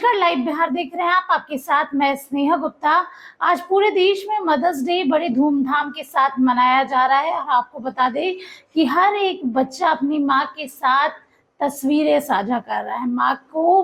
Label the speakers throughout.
Speaker 1: नमस्कार, लाइव बिहार देख रहे हैं आप। आपके साथ मैं स्नेहा गुप्ता। आज पूरे देश में मदर्स डे बड़े धूमधाम के साथ मनाया जा रहा है। आपको बता दें कि हर एक बच्चा अपनी माँ के साथ तस्वीरें साझा कर रहा है, माँ को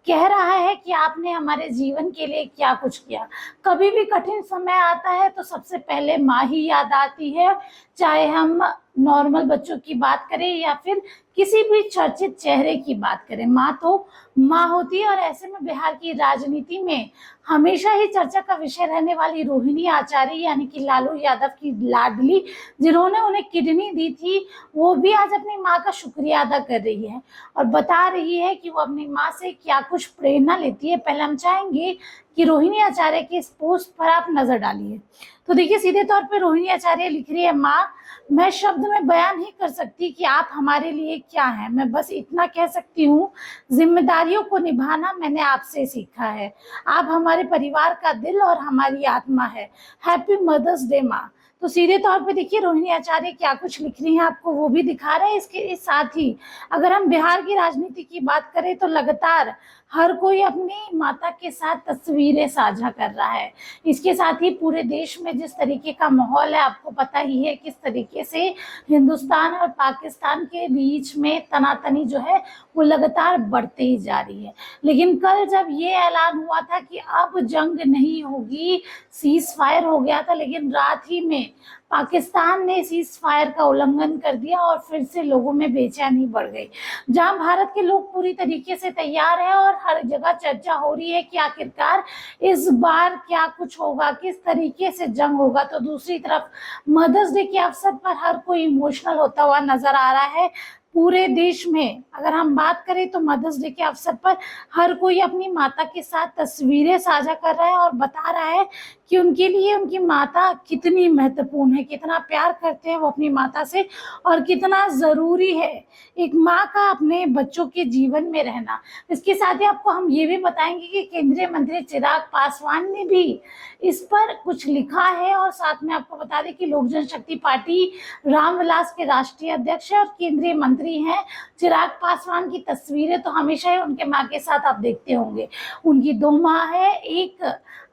Speaker 1: कह रहा है कि आपने हमारे जीवन के लिए क्या कुछ किया। कभी भी कठिन समय आता है तो सबसे पहले माँ ही याद आती है, चाहे हम नॉर्मल बच्चों की बात करें या फिर किसी भी चर्चित चेहरे की बात करें, माँ तो माँ होती है। और ऐसे में बिहार की राजनीति में हमेशा ही चर्चा का विषय रहने वाली रोहिणी आचार्य यानी कि लालू यादव की लाडली, जिन्होंने उन्हें किडनी दी थी, वो भी आज अपनी माँ का शुक्रिया अदा कर रही है और बता रही है कि वो अपनी माँ से क्या कुछ प्रेरणा लेती है। पहले हम चाहेंगे कि रोहिणी आचार्य के इस पोस्ट पर आप नजर डालिए। तो देखिए, सीधे तौर पे रोहिणी आचार्य लिख रही है, माँ, मैं शब्द में बयान नहीं कर सकती कि आप हमारे लिए क्या हैं। मैं बस इतना कह सकती हूँ, जिम्मेदारियों को निभाना मैंने आपसे सीखा है। आप हमारे परिवार का दिल और हमारी आत्मा है। हैप्पी मदर्स डे माँ। तो सीधे तौर पे देखिए रोहिणी आचार्य क्या कुछ लिख रही हैं, आपको वो भी दिखा रहे हैं। इसके साथ ही अगर हम बिहार की राजनीति की बात करें तो लगातार हर कोई अपनी माता के साथ तस्वीरें साझा कर रहा है। इसके साथ ही पूरे देश में जिस तरीके का माहौल है, आपको पता ही है किस तरीके से हिंदुस्तान और पाकिस्तान के बीच में तनातनी जो है वो लगातार बढ़ते ही जा रही है। लेकिन कल जब ये ऐलान हुआ था कि अब जंग नहीं होगी, सीज फायर हो गया था, लेकिन रात ही में पाकिस्तान ने सीज फायर का उल्लंघन कर दिया और फिर से लोगों में बेचैनी बढ़ गई। जहां भारत के लोग पूरी तरीके से तैयार हैं और हर जगह चर्चा हो रही है कि आखिरकार इस बार क्या कुछ होगा, किस तरीके से जंग होगा, तो दूसरी तरफ मदर्स डे के अवसर पर हर कोई इमोशनल होता हुआ नजर आ रहा है। पूरे देश में अगर हम बात करें तो मदर्स डे के अवसर पर हर कोई अपनी माता के साथ तस्वीरें साझा कर रहा है और बता रहा है कि उनके लिए उनकी माता कितनी महत्वपूर्ण है, कितना प्यार करते हैं वो अपनी माता से और कितना ज़रूरी है एक माँ का अपने बच्चों के जीवन में रहना। इसके साथ ही आपको हम ये भी बताएंगे कि केंद्रीय मंत्री चिराग पासवान ने भी इस पर कुछ लिखा है और साथ में आपको बता दें कि लोक जनशक्ति पार्टी रामविलास के राष्ट्रीय अध्यक्ष है और केंद्रीय मंत्री हैं चिराग पासवान की तस्वीरें तो हमेशा ही उनके माँ के साथ आप देखते होंगे। उनकी दो माँ है, एक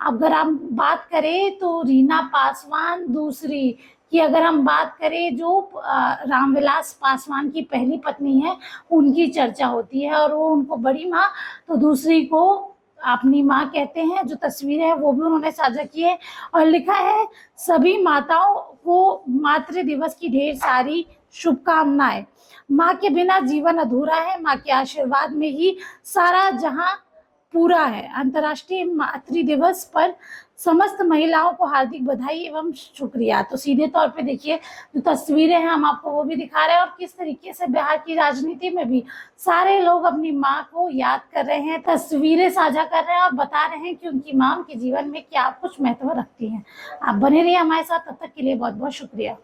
Speaker 1: अगर हम बात करें तो रीना पासवान, दूसरी कि अगर हम बात करें जो रामविलास पासवान की पहली पत्नी है उनकी चर्चा होती है और वो उनको बड़ी माँ तो दूसरी को अपनी माँ कहते हैं। जो तस्वीरें हैं वो भी उन्होंने साझा की है और लिखा है, सभी माताओं को मातृ दिवस की ढेर सारी शुभकामनाएं। माँ के बिना जीवन अधूरा है, माँ के आशीर्वाद में ही सारा जहां पूरा है। अंतर्राष्ट्रीय मातृ दिवस पर समस्त महिलाओं को हार्दिक बधाई एवं शुक्रिया। तो सीधे तौर पे देखिए जो तस्वीरें हैं हम आपको वो भी दिखा रहे हैं और किस तरीके से बिहार की राजनीति में भी सारे लोग अपनी माँ को याद कर रहे हैं, तस्वीरें साझा कर रहे हैं और बता रहे हैं कि उनकी माँ उनके जीवन में क्या कुछ महत्व रखती हैं। आप बने रहिए हमारे साथ, तब तक के लिए बहुत बहुत शुक्रिया।